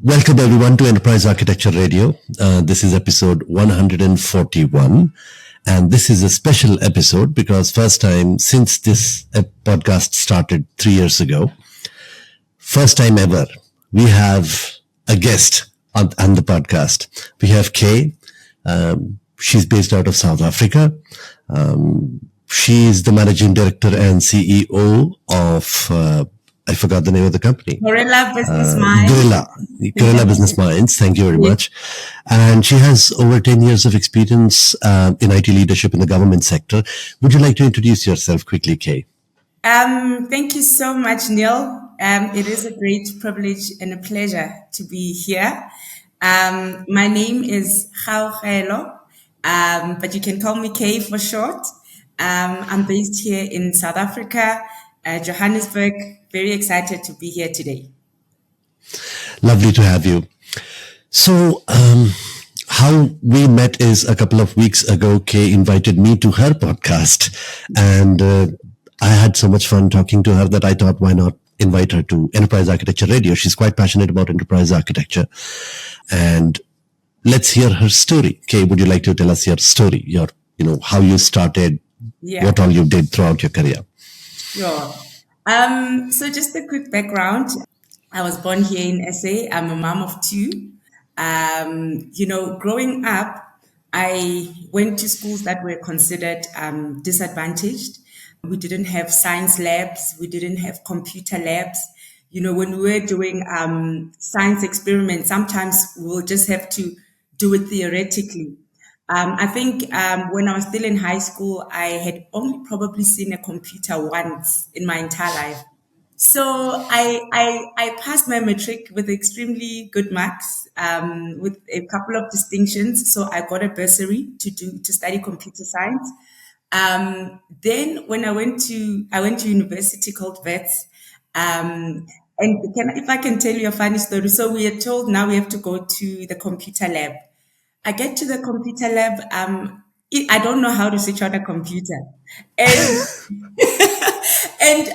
Welcome everyone to Enterprise Architecture Radio. This is episode 141, and this is a special episode because first time since this podcast started 3 years ago, first time ever, we have a guest on the podcast. We have Kay. She's based out of South Africa. She's the managing director and CEO of I forgot the name of the company. Guerilla Business Mind. Guerilla Business Minds. Thank you very much. And she has over 10 years of experience in IT leadership in the government sector. Would you like to introduce yourself quickly, Kay? Thank you so much, Neil. It is a great privilege and a pleasure to be here. My name is Kgaogelo, but you can call me Kay for short. I'm based here in South Africa, Johannesburg. Very excited to be here today. Lovely to have you. So, how we met is a couple of weeks ago. Kay invited me to her podcast, and I had so much fun talking to her that I thought, why not invite her to Enterprise Architecture Radio? She's quite passionate about enterprise architecture, and let's hear her story. Kay, would you like to tell us your story? How you started, what all you did throughout your career? Sure. So just a quick background. I was born here in SA. I'm a mom of two. Growing up, I went to schools that were considered disadvantaged. We didn't have science labs. We didn't have computer labs. When we were doing science experiments, sometimes we'll just have to do it theoretically. I think when I was still in high school, I had only probably seen a computer once in my entire life. So I passed my matric with extremely good marks, with a couple of distinctions. So I got a bursary to study computer science. Then when I went to university called VETS, and if I can tell you a funny story. So we are told now we have to go to the computer lab. I get to the computer lab. I don't know how to switch on a computer, and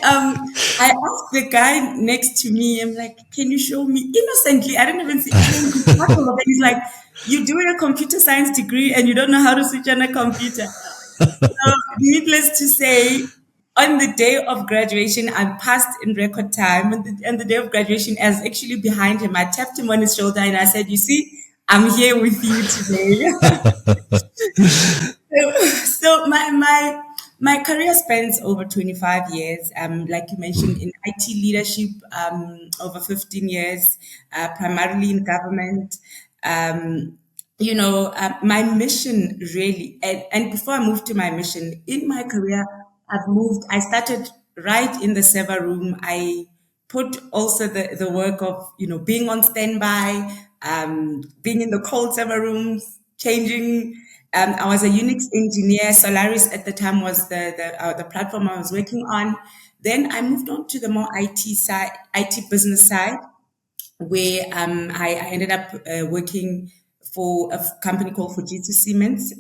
I asked the guy next to me. I'm like, "Can you show me?" Innocently, I didn't even see anything. He's like, "You're doing a computer science degree and you don't know how to switch on a computer." So, needless to say, on the day of graduation, I passed in record time. And the day of graduation, I was actually behind him. I tapped him on his shoulder and I said, "You see, I'm here with you today." So my career spans over 25 years. Like you mentioned, in IT leadership, over 15 years, primarily in government. My mission really, and before I moved to my mission, in my career, I started right in the server room. I put also the work of, being on standby, being in the cold server rooms, changing. I was a Unix engineer. Solaris at the time was the platform I was working on. Then I moved on to the more IT business side, where I ended up working for a company called Fujitsu Siemens,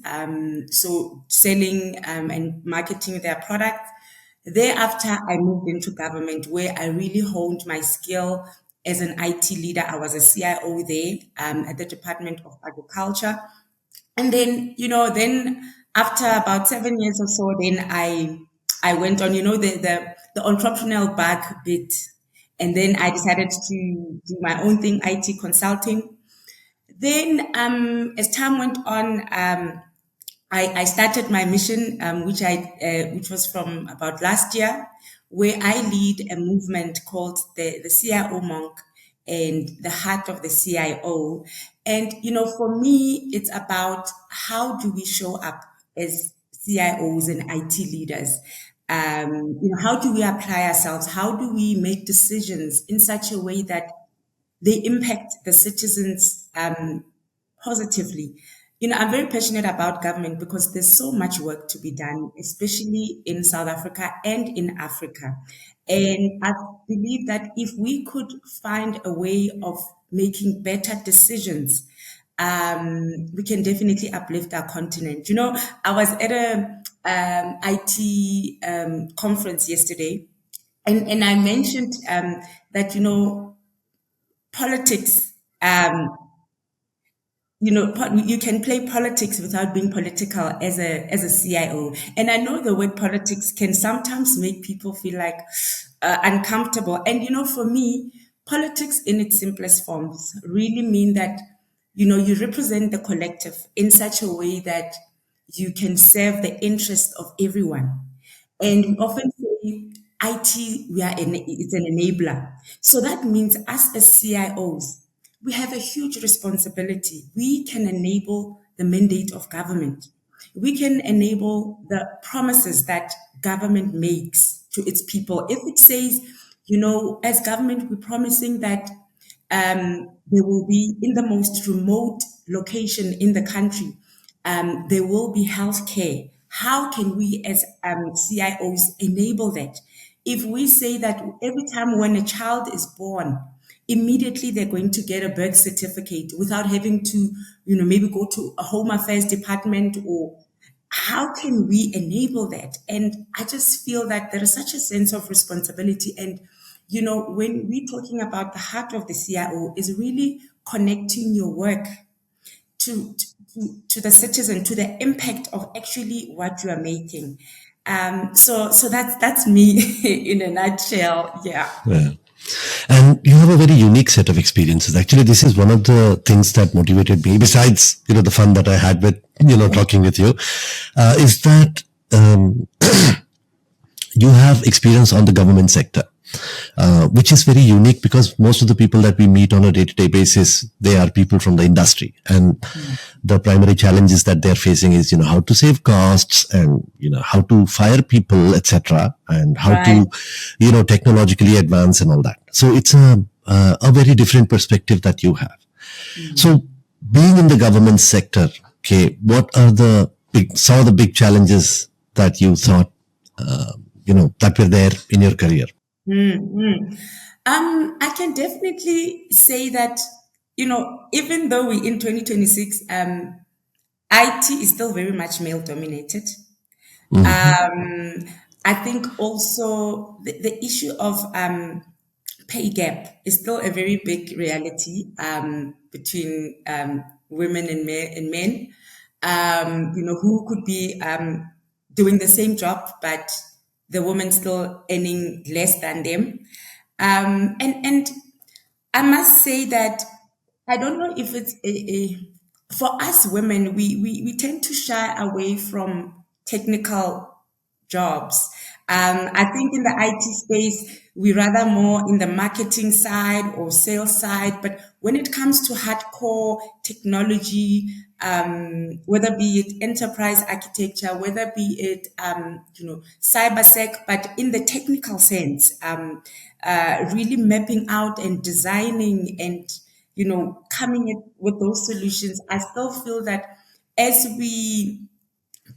so selling and marketing their products. Thereafter, I moved into government, where I really honed my skill as an IT leader. I was a CIO there at the Department of Agriculture. And then, then after about 7 years or so, then I went on, the entrepreneurial bug bit. And then I decided to do my own thing, IT consulting. Then, as time went on, I started my mission, which was from about last year, where I lead a movement called the CIO Monk and the Heart of the CIO. And, for me, it's about how do we show up as CIOs and IT leaders? How do we apply ourselves? How do we make decisions in such a way that they impact the citizens positively? I'm very passionate about government because there's so much work to be done, especially in South Africa and in Africa. And I believe that if we could find a way of making better decisions, we can definitely uplift our continent. I was at a IT conference yesterday, and I mentioned that, politics Um, you can play politics without being political as a CIO. And I know the word politics can sometimes make people feel like uncomfortable. And for me, politics in its simplest forms really mean that you represent the collective in such a way that you can serve the interest of everyone. And we often say IT, it's an enabler. So that means us as CIOs, we have a huge responsibility. We can enable the mandate of government. We can enable the promises that government makes to its people. If it says, as government, we're promising that there will be in the most remote location in the country, there will be healthcare. How can we as CIOs enable that? If we say that every time when a child is born, immediately they're going to get a birth certificate without having to, maybe go to a home affairs department, or how can we enable that? And I just feel that there is such a sense of responsibility. And, when we're talking about the heart of the CIO is really connecting your work to, to the citizen, to the impact of actually what you are making. So that's me in a nutshell. Yeah. Yeah. And you have a very unique set of experiences. Actually, this is one of the things that motivated me, besides, the fun that I had with, talking with you, is that you have experience on the government sector. Which is very unique because most of the people that we meet on a day-to-day basis, they are people from the industry, and the primary challenges that they're facing is, how to save costs, and how to fire people, etc., and how Right. to, technologically advance and all that. So it's a very different perspective that you have. So being in the government sector, okay, what are some of the big challenges that you thought, that were there in your career? I can definitely say that, even though we in 2026, IT is still very much male dominated. I think also the issue of pay gap is still a very big reality between women and men. Who could be doing the same job, but the woman still earning less than them. And I must say that I don't know if it's for us women, we tend to shy away from technical jobs. I think in the IT space, we rather more in the marketing side or sales side. But when it comes to hardcore technology, whether be it enterprise architecture, whether be it cybersec, but in the technical sense, really mapping out and designing and coming in with those solutions, I still feel that as we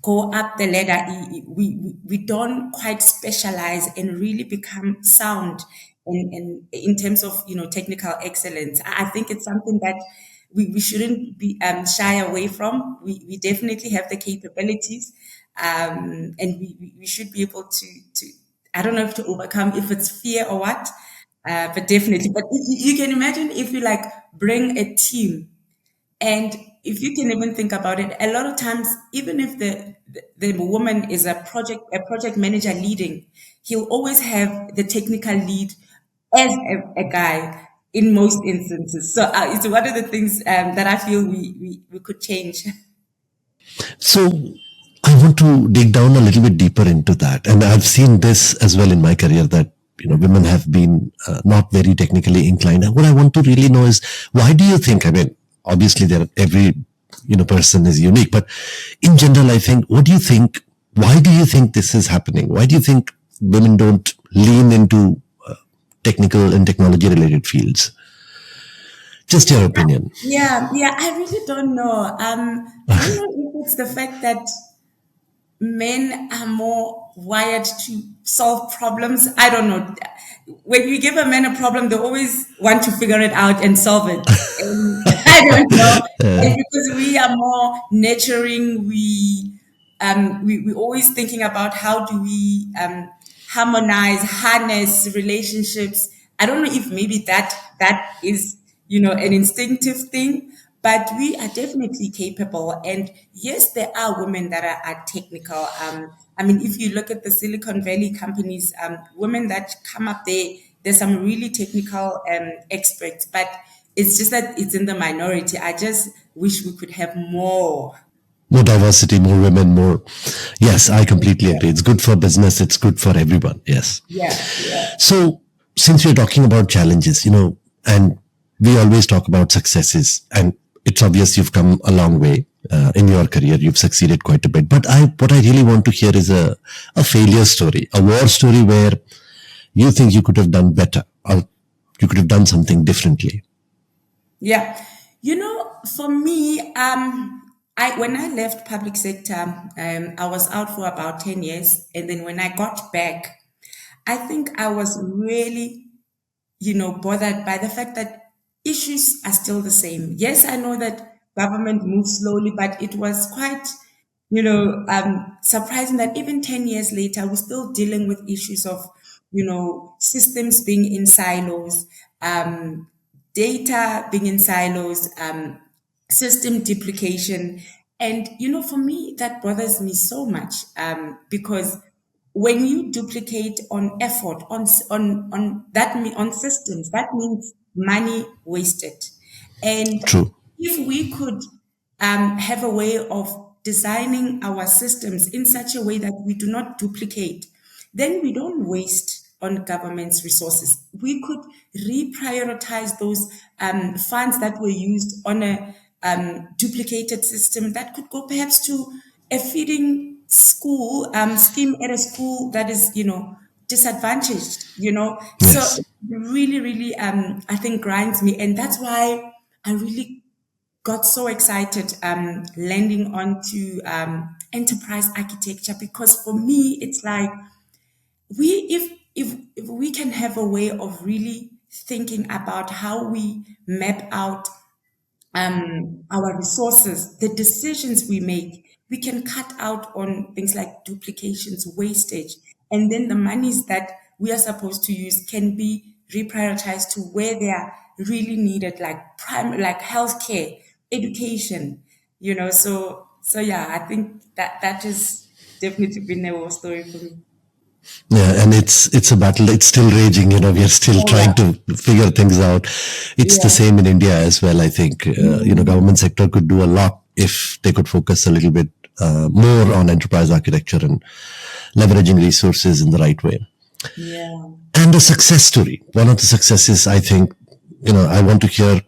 go up the ladder, we don't quite specialize and really become sound in terms of technical excellence. I think it's something that we shouldn't be shy away from. We definitely have the capabilities, and we should be able to I don't know if to overcome, if it's fear or what, but definitely. But if you can imagine if you like bring a team, and if you can even think about it, a lot of times, even if the woman is a project manager leading, he'll always have the technical lead as a guy in most instances. So it's one of the things that I feel we could change. So I want to dig down a little bit deeper into that. And I've seen this as well in my career that, women have been not very technically inclined. And what I want to really know is, why do you think, I mean, obviously every, person is unique, but in general, I think, why do you think this is happening? Why do you think women don't lean into technical and technology related fields? Just your opinion. Yeah, I really don't know. I don't know if it's the fact that men are more wired to solve problems. I don't know. When you give a man a problem, they always want to figure it out and solve it. And I don't know. And because we are more nurturing, we always thinking about how do we harmonize, harness relationships. I don't know if maybe that is an instinctive thing. But we are definitely capable. And yes, there are women that are technical. I mean, if you look at the Silicon Valley companies, women that come up there, there's some really technical experts, but it's just that it's in the minority. I just wish we could have more. More diversity, more women, more. Yes, I completely agree. It's good for business. It's good for everyone. Yes. Yeah, yeah. So, since we're talking about challenges, and we always talk about successes, and it's obvious you've come a long way in your career. You've succeeded quite a bit. But what I really want to hear is a failure story, a war story where you think you could have done better or you could have done something differently. Yeah. For me, I when I left public sector, I was out for about 10 years. And then when I got back, I think I was really, bothered by the fact that issues are still the same. Yes, I know that government moves slowly, but it was quite, surprising that even 10 years later, we're still dealing with issues of, systems being in silos, data being in silos, system duplication. And, for me, that bothers me so much because when you duplicate on effort, on systems, that means money wasted. And True. if we could have a way of designing our systems in such a way that we do not duplicate, then we don't waste on government's resources. We could reprioritize those funds that were used on a duplicated system that could go perhaps to a feeding school scheme at a school that is, disadvantaged, So Yes. really, really, I think grinds me. And that's why I really got so excited landing onto enterprise architecture, because for me it's like if we can have a way of really thinking about how we map out our resources, the decisions we make, we can cut out on things like duplications, wastage, and then the monies that we are supposed to use can be reprioritized to where they are really needed, like like healthcare, education, So yeah, I think that has definitely been a war story for me. Yeah, and it's a battle. It's still raging. We are still Oh yeah, trying to figure things out. It's the yeah. same in India as well. I think government sector could do a lot if they could focus a little bit more on enterprise architecture and leveraging resources in the right way. Yeah. And a success story. One of the successes, I think, I want to hear.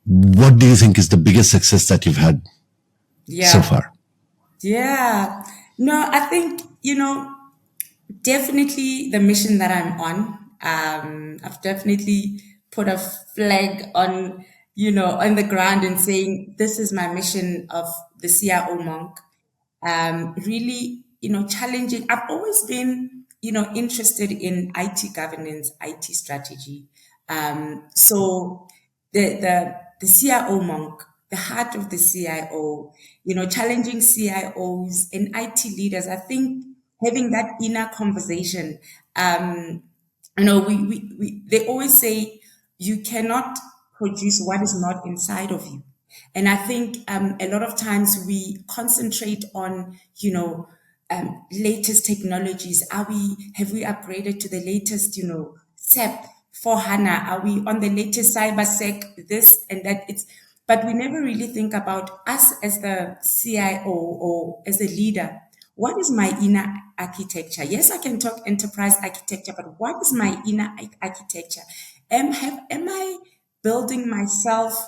What do you think is the biggest success that you've had so Yeah. far? Yeah. No, I think, definitely the mission that I'm on. I've definitely put a flag on the ground and saying, this is my mission of the CIO monk. Really, challenging. I've always been, interested in IT governance, IT strategy. So the CIO monk, the heart of the CIO, challenging CIOs and IT leaders. I think having that inner conversation. They always say you cannot produce what is not inside of you. And I think a lot of times we concentrate on, latest technologies. Have we upgraded to the latest, SAP for HANA? Are we on the latest cybersec, this and that? But we never really think about us as the CIO or as a leader. What is my inner architecture? Yes, I can talk enterprise architecture, but what is my inner architecture? Am I building myself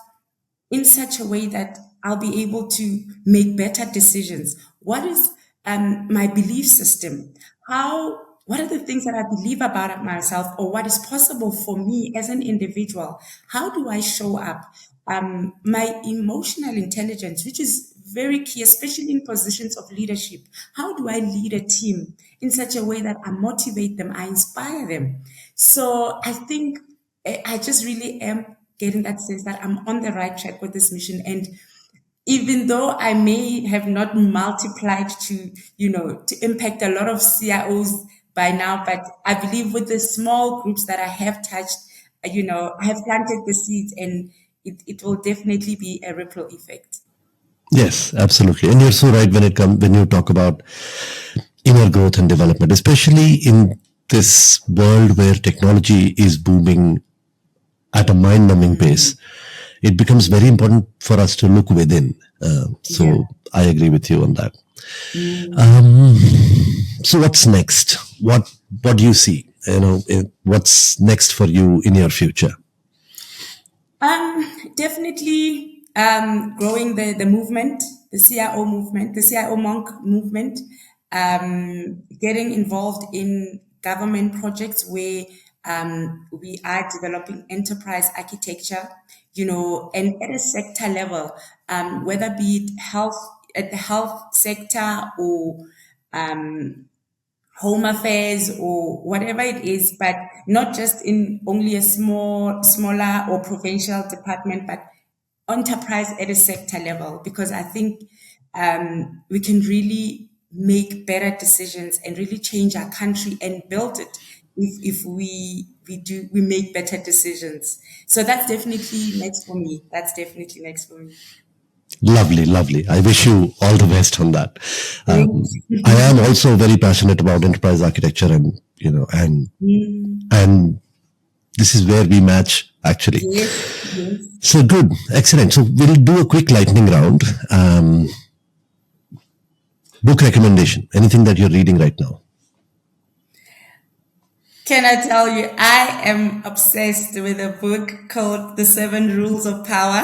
in such a way that I'll be able to make better decisions? What is my belief system? What are the things that I believe about myself, or what is possible for me as an individual? How do I show up? My emotional intelligence, which is very key, especially in positions of leadership. How do I lead a team in such a way that I motivate them, I inspire them? So I think I just really am getting that sense that I'm on the right track with this mission. And even though I may have not multiplied to impact a lot of CIOs by now, but I believe with the small groups that I have touched, I have planted the seeds, and it will definitely be a ripple effect. Yes, absolutely. And you're so right when you talk about inner growth and development, especially in this world where technology is booming at a mind-numbing pace. It becomes very important for us to look within. Yeah. So I agree with you on that. Mm. Um, so what's next? What do you see? What's next for you in your future? Definitely growing the movement, the CIO movement, the CIO monk movement, getting involved in government projects where we are developing enterprise architecture, and at a sector level, whether be it health, at the health sector, or home affairs, or whatever it is, but not just in only a smaller or provincial department, but enterprise at a sector level, because I think we can really make better decisions and really change our country and build it if we make better decisions. So that's definitely next for me. That's definitely next for me. Lovely, lovely. I wish you all the best on that. Thanks. I am also very passionate about enterprise architecture, and and this is where we match actually. Yes, yes. So good, excellent. So we'll do a quick lightning round. Book recommendation. Anything that you're reading right now? Can I tell you, I am obsessed with a book called The Seven Rules of Power.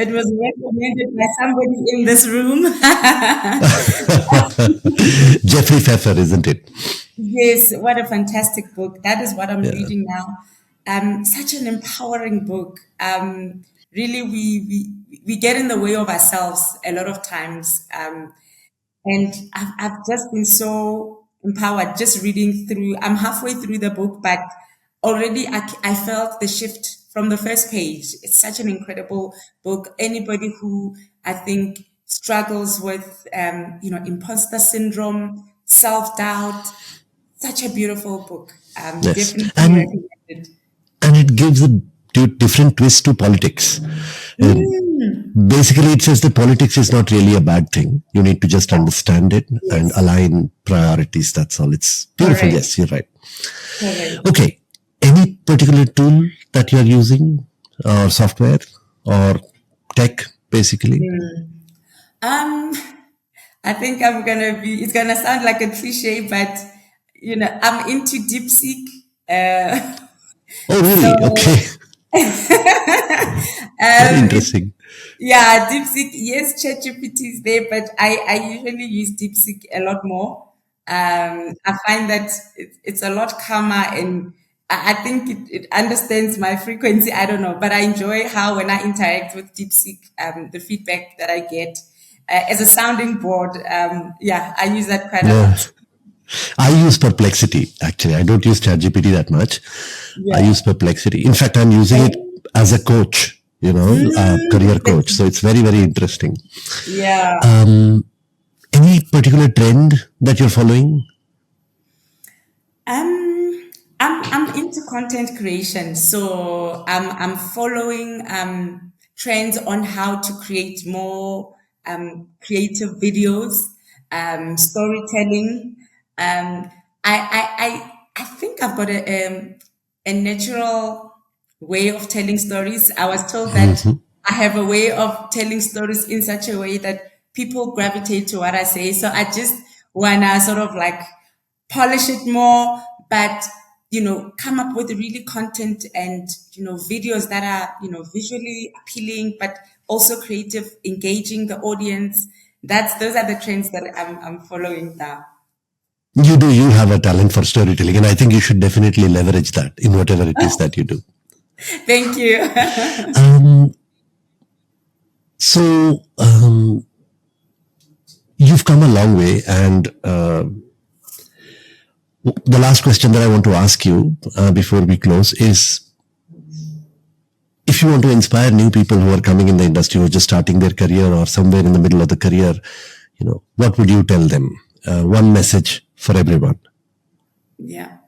It was recommended by somebody in this room. Jeffrey Pfeffer, isn't it? Yes, what a fantastic book. That is what I'm Yeah. reading now. Such an empowering book. Really, we get in the way of ourselves a lot of times. And I've just been so empowered just reading through. I'm halfway through the book, but already I felt the shift from the first page. It's such an incredible book. Anybody who I think struggles with, imposter syndrome, self doubt, such a beautiful book. Yes, Definitely and recommended. it gives a different twist to politics. Mm, Basically, it says that politics is not really a bad thing. You need to just understand it and yes, align priorities. That's all. It's beautiful. correct, Yes, you're right. correct. Okay. Any particular tool that you're using, or software, or tech, basically? Um, I think it's gonna sound like a cliche, but I'm into DeepSeek. Oh, really? So Okay. Very it, interesting. yeah, DeepSeek, yes, ChatGPT is there, but I usually use DeepSeek a lot more. I find that it's a lot calmer, and I think it understands my frequency. I don't know, but I enjoy how when I interact with DeepSeek, the feedback that I get as a sounding board. Yeah, I use that quite a Yeah. lot. I use Perplexity, actually. I don't use ChatGPT that much. I Yeah. use Perplexity. In fact, I'm using it as a coach, career coach. So it's very, very interesting. Yeah. Any particular trend that you're following? I'm into content creation, so I'm following trends on how to create more creative videos, storytelling. I think I've got a natural way of telling stories. I was told that I have a way of telling stories in such a way that people gravitate to what I say. So I just wanna sort of like polish it more, but come up with really content and videos that are visually appealing, but also creative, engaging the audience. Those are the trends that I'm following now. You do. You have a talent for storytelling, and I think you should definitely leverage that in whatever it is that you do. Thank you. So you've come a long way, and the last question that I want to ask you before we close is, if you want to inspire new people who are coming in the industry, who are just starting their career or somewhere in the middle of the career, what would you tell them? One message for everyone. Yeah.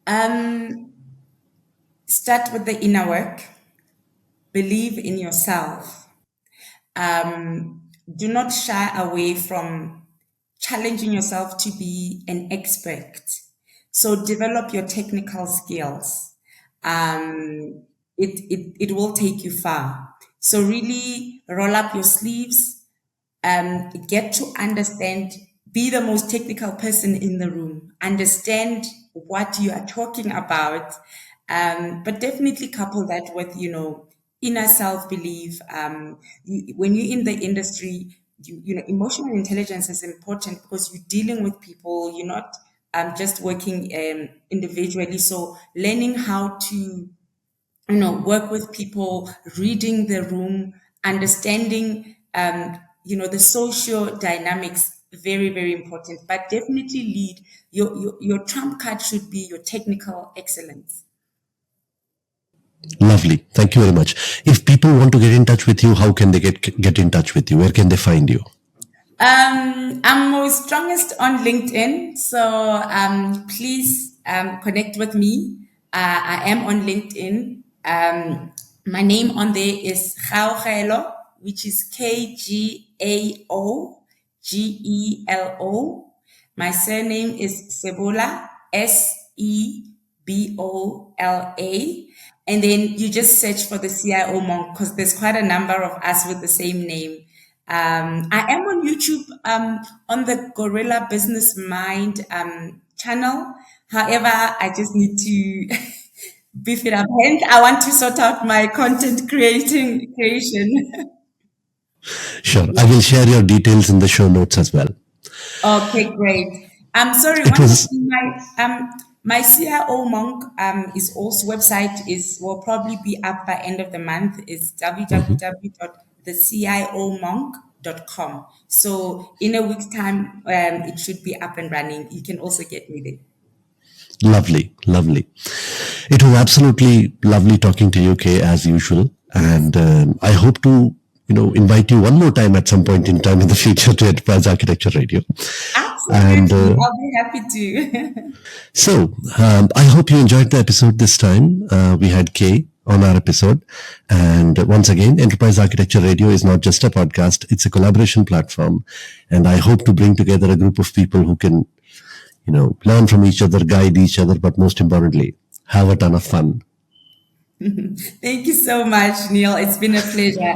Um, Start with the inner work. Believe in yourself. Do not shy away from challenging yourself to be an expert. So develop your technical skills. It will take you far. So really roll up your sleeves, get to understand, be the most technical person in the room, understand what you are talking about, but definitely couple that with, inner self-belief. When you're in the industry, emotional intelligence is important because you're dealing with people, you're not just working individually. So learning how to work with people, reading the room, understanding, the social dynamics, very, very important. But definitely lead. Your trump card should be your technical excellence. Lovely. Thank you very much. If people want to get in touch with you, how can they get in touch with you? Where can they find you? I'm most strongest on LinkedIn, so please connect with me. I am on LinkedIn. My name on there is Kgaogelo, which is Kgaogelo. My surname is Sebola, Sebola. And then you just search for the CIO Monk because there's quite a number of us with the same name. I am on YouTube on the Guerilla Business Mind channel. However, I just need to beef it up. Hence, I want to sort out my content creation. Sure. I will share your details in the show notes as well. Okay, great. I'm sorry. It One more was thing, my CIO Monk is also website will probably be up by end of the month. It's www.theciomonk.com. So in a week's time, it should be up and running. You can also get me there. lovely. Lovely. It was absolutely lovely talking to you, Kay, as usual. And I hope to, invite you one more time at some point in time in the future to Enterprise Architecture Radio. And Absolutely, I'll be happy to. so I hope you enjoyed the episode this time. We had Kay on our episode. And once again, Enterprise Architecture Radio is not just a podcast, it's a collaboration platform. And I hope to bring together a group of people who can, learn from each other, guide each other, but most importantly, have a ton of fun. Thank you so much, Neil. It's been a pleasure.